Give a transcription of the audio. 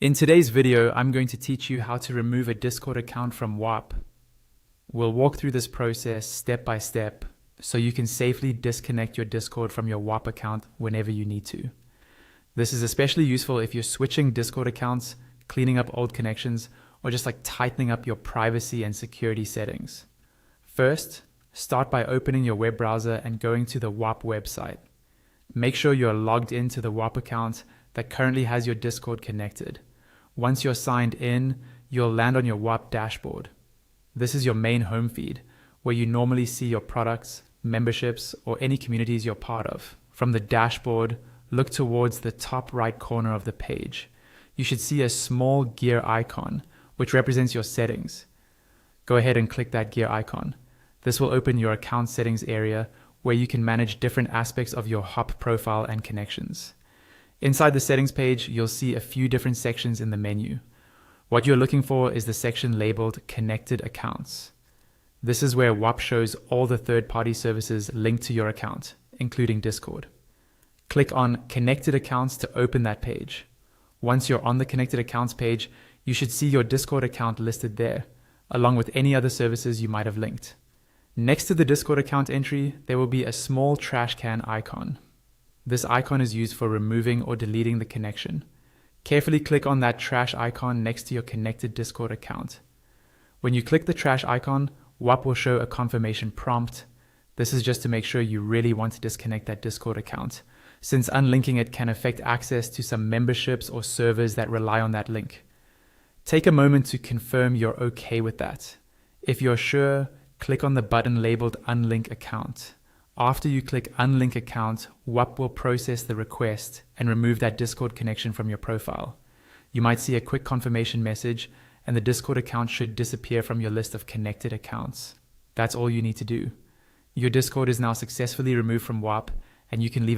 In today's video, I'm going to teach you how to remove a Discord account from Whop. We'll walk through this process step by step so you can safely disconnect your Discord from your Whop account whenever you need to. This is especially useful if you're switching Discord accounts, cleaning up old connections, or just tightening up your privacy and security settings. First, start by opening your web browser and going to the Whop website. Make sure you're logged into the Whop account that currently has your Discord connected. Once you're signed in, you'll land on your Whop dashboard. This is your main home feed, where you normally see your products, memberships, or any communities you're part of. From the dashboard, look towards the top right corner of the page. You should see a small gear icon, which represents your settings. Go ahead and click that gear icon. This will open your account settings area, where you can manage different aspects of your Whop profile and connections. Inside the settings page, you'll see a few different sections in the menu. What you're looking for is the section labeled Connected Accounts. This is where Whop shows all the third-party services linked to your account, including Discord. Click on Connected Accounts to open that page. Once you're on the Connected Accounts page, you should see your Discord account listed there, along with any other services you might have linked. Next to the Discord account entry, there will be a small trash can icon. This icon is used for removing or deleting the connection. Carefully click on that trash icon next to your connected Discord account. When you click the trash icon, Whop will show a confirmation prompt. This is just to make sure you really want to disconnect that Discord account, since unlinking it can affect access to some memberships or servers that rely on that link. Take a moment to confirm you're okay with that. If you're sure, click on the button labeled Unlink Account. After you click Unlink Account, Whop will process the request and remove that Discord connection from your profile. You might see a quick confirmation message, and the Discord account should disappear from your list of connected accounts. That's all you need to do. Your Discord is now successfully removed from Whop, and you can leave it